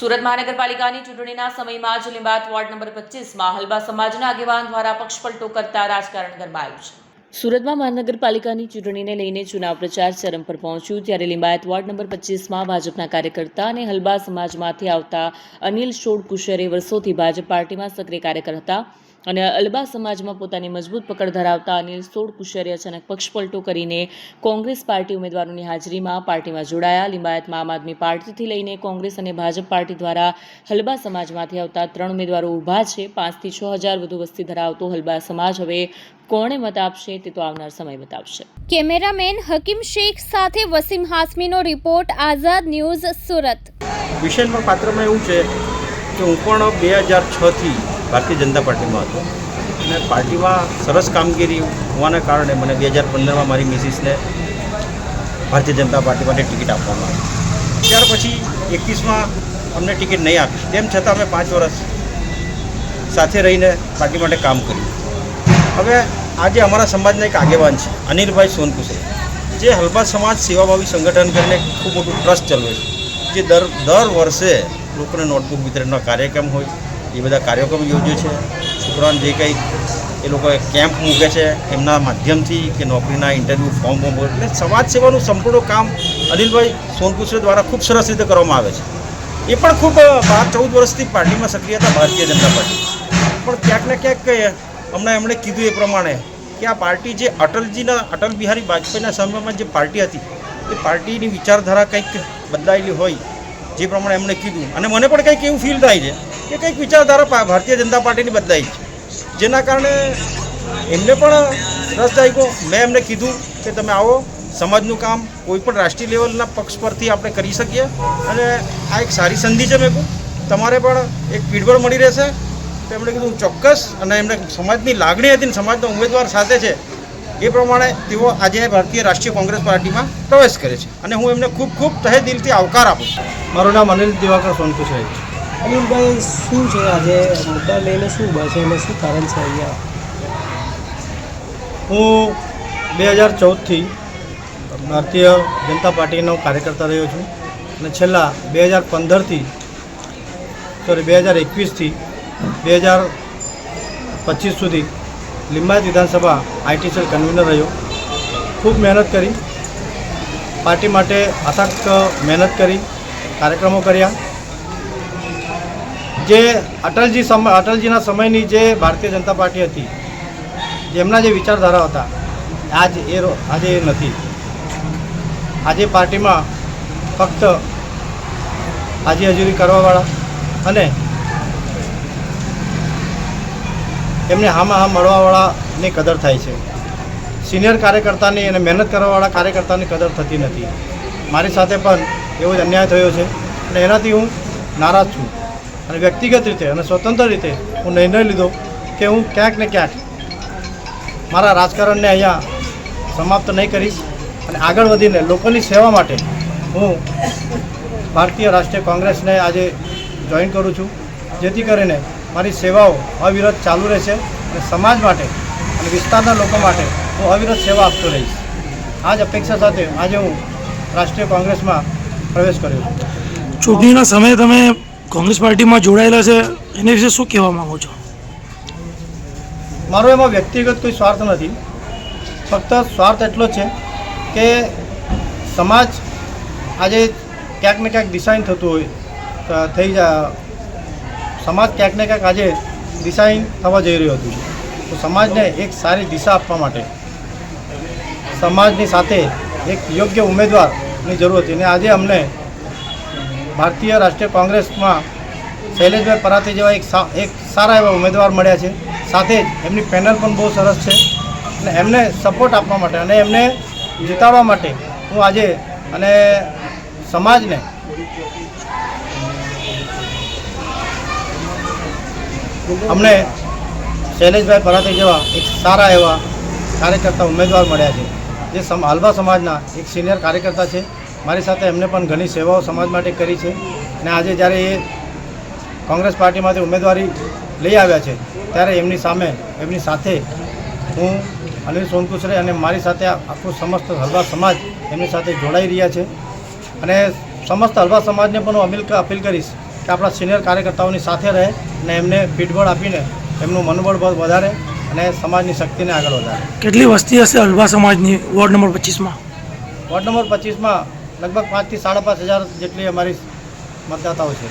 સુરત મહાનગરપાલિકાની ચૂંટણીના સમયમાં જ લિંબાયત વોર્ડ નંબર 25માં હલબા સમાજના આગેવાન દ્વારા પક્ષપલટો કરતા રાજકારણ ગરમાયું છે. સુરતમાં મહાનગરપાલિકાની ચૂંટણીને લઈને ચુનાવ પ્રચાર ચરમ પર પહોંચ્યું ત્યારે લિંબાયત વોર્ડ નંબર 25માં ભાજપના કાર્યકર્તા અને હલબા સમાજમાંથી આવતા અનિલ શોડ કુશરે વર્ષોથી ભાજપ પાર્ટીમાં સક્રિય કાર્યકર હતા અને અલબા સમાજમાં પોતાની મજબૂત પકડ ધરાવતા અનિલ સોડ કુશરે અચાનક પક્ષપલટો કરીને કોંગ્રેસ પાર્ટી ઉમેદવારોની હાજરીમાં પાર્ટીમાં જોડાયા. લિંબાયતમાં આમ આદમી પાર્ટીથી લઈને કોંગ્રેસ અને ભાજપ પાર્ટી દ્વારા હલબા સમાજમાંથી આવતા 3 ઉમેદવારો ઊભા છે. 5 થી 6 હજાર વધુ વસ્તી ધરાવતો હલબા સમાજ હવે કોણે મત આપશે તે તો આવનાર સમય બતાવશે. કેમેરામેન હકીમ શેખ સાથે વસીમ હાસમીનો રિપોર્ટ, આઝાદ ન્યૂઝ, સુરત. વિષયમાં પાત્રમાં એવું છે કે હું પણ 2006થી ભારતીય જનતા પાર્ટીમાં હતો અને પાર્ટીમાં સરસ કામગીરી હોવાના કારણે મને 2015માં મારી મિસિસને ભારતીય જનતા પાર્ટી માટે ટિકિટ આપવામાં આવી. ત્યાર પછી 21માં અમને ટિકિટ નહીં આપી, તેમ છતાં અમે 5 વર્ષ સાથે રહીને પાર્ટી માટે કામ કર્યું. હવે આજે અમારા સમાજના એક આગેવાન છે અનિલભાઈ સોનકુસરે, જે હલબા સમાજ સેવાભાવી સંગઠન કરીને ખૂબ મોટું ટ્રસ્ટ ચલાવે છે, જે દર વર્ષે લોકોને નોટબુક વિતરણનો કાર્યક્રમ હોય એ બધા કાર્યક્રમ યોજે છે. છોકરાઓને જે કંઈ એ લોકો કેમ્પ મૂકે છે એમના માધ્યમથી કે નોકરીના ઇન્ટરવ્યૂ ફોર્મ એટલે સમાજ સેવાનું સંપૂર્ણ કામ અનિલભાઈ સોનકુસરે દ્વારા ખૂબ સરસ રીતે કરવામાં આવે છે. એ પણ ખૂબ 14 વર્ષથી પાર્ટીમાં સક્રિય હતા, ભારતીય જનતા પાર્ટી. પણ ક્યાંક ને ક્યાંક હમણાં એમણે કીધું એ પ્રમાણે કે આ પાર્ટી જે અટલ બિહારી વાજપેયીના સમયમાં જે પાર્ટી હતી એ પાર્ટીની વિચારધારા કંઈક બદલાયેલી હોય, જે પ્રમાણે એમણે કીધું. અને મને પણ કંઈક એવું ફીલ થાય છે કે કંઈક વિચારધારા ભારતીય જનતા પાર્ટીની બદલાઈ છે, જેના કારણે એમને પણ રસ જાગ્યો. મેં એમને કીધું કે તમે આવો, સમાજનું કામ કોઈ પણ રાષ્ટ્રીય લેવલના પક્ષ પરથી આપણે કરી શકીએ અને આ એક સારી સંધિ છે. મેં કહું તમારે પણ એક પીઠબળ મળી રહેશે. તો એમણે કીધું ચોક્કસ, અને એમને સમાજની લાગણી હતી ને સમાજના ઉમેદવાર સાથે છે એ પ્રમાણે તેઓ આજે ભારતીય રાષ્ટ્રીય કોંગ્રેસ પાર્ટીમાં પ્રવેશ કરે છે અને હું એમને ખૂબ ખૂબ તહે દિલથી આવકાર આપું છું. મારું નામ અનિલ દિવાકર સોનકુસરે છે. અનિલભાઈ, શું છે આજે મુદ્દા લઈને શું બસ અને શું કારણ છે અહીંયા? હું 2014થી ભારતીય જનતા પાર્ટીનો કાર્યકર્તા રહ્યો છું અને છેલ્લા 2021થી 2025 સુધી લિંબાયત વિધાનસભા આઈટી સેલ કન્વીનર રહ્યો. ખૂબ મહેનત કરી, પાર્ટી માટે અથાક મહેનત કરી, કાર્યક્રમો કર્યા. જે અટલજીના સમયની જે ભારતીય જનતા પાર્ટી હતી, જેમના જે વિચારધારા હતા, આજે એ નથી. આજે પાર્ટીમાં ફક્ત હાજી હજૂરી કરવાવાળા અને એમને હામાં મળવાવાળાની કદર થાય છે. સિનિયર કાર્યકર્તાની અને મહેનત કરવાવાળા કાર્યકર્તાની કદર થતી નથી. મારી સાથે પણ એવો જ અન્યાય થયો છે અને એનાથી હું નારાજ છું. અને વ્યક્તિગત રીતે અને સ્વતંત્ર રીતે હું નિર્ણય લીધો કે હું ક્યાંક ને ક્યાંક મારા રાજકારણને અહીંયા સમાપ્ત નહીં કરીશ અને આગળ વધીને લોકોની સેવા માટે હું ભારતીય રાષ્ટ્રીય કોંગ્રેસને આજે જોઈન કરું છું, જેથી કરીને મારી સેવાઓ અવિરત ચાલુ રહેશે અને સમાજ માટે અને વિસ્તારના લોકો માટે હું અવિરત સેવા આપતો રહીશ. આ જ અપેક્ષા સાથે આજે હું રાષ્ટ્રીય કોંગ્રેસમાં પ્રવેશ કર્યો છું. ચૂંટણીના સમયે તમે કોંગ્રેસ પાર્ટીમાં જોડાયેલા છે, એના વિશે શું કહેવા માગો છો? મારો એમાં વ્યક્તિગત કોઈ સ્વાર્થ નથી. ફક્ત સ્વાર્થ એટલો છે કે સમાજ આજે ક્યાંક ને ક્યાંક દિશાહીન થતું હોય સમાજ ક્યાંક ને ક્યાંક આજે દિશાહીન થવા જઈ રહ્યું હતું. તો સમાજને એક સારી દિશા આપવા માટે સમાજની સાથે એક યોગ્ય ઉમેદવારની જરૂર હતી અને આજે અમને ભારતીય રાષ્ટ્રીય કોંગ્રેસમાં શૈલેષભાઈ પરાતે જેવા એક સારા એવા ઉમેદવાર મળ્યા છે. સાથે જ એમની પેનલ પણ બહુ સરસ છે અને એમને સપોર્ટ આપવા માટે અને એમને જીતાડવા માટે હું આજે અને સમાજને અમને શૈલેષભાઈ પરાતે જેવા એક સારા એવા કાર્યકર્તા ઉમેદવાર મળ્યા છે, જે હલબા સમાજના એક સિનિયર કાર્યકર્તા છે. મારી સાથે એમને પણ ઘણી સેવાઓ સમાજ માટે કરી છે અને આજે જ્યારે એ કોંગ્રેસ પાર્ટીમાંથી ઉમેદવારી લઈ આવ્યા છે ત્યારે એમની સાથે હું અનિલ સોનકુસરે અને મારી સાથે આખું સમસ્ત હલબા સમાજ એમની સાથે જોડાઈ રહ્યા છે અને સમસ્ત હલબા સમાજને પણ હું અપીલ કરીશ કે કે આપણા સિનિયર કાર્યકર્તાઓની સાથે રહે અને એમને પીઠબળ આપીને એમનું મનોબળ વધારે અને સમાજની શક્તિને આગળ વધારે. કેટલી વસ્તી હશે હલવા સમાજની વોર્ડ નંબર 25માં? વોર્ડ નંબર 25માં લગભગ 5,000 થી 5,500 જેટલી અમારી મતદાતાઓ છે.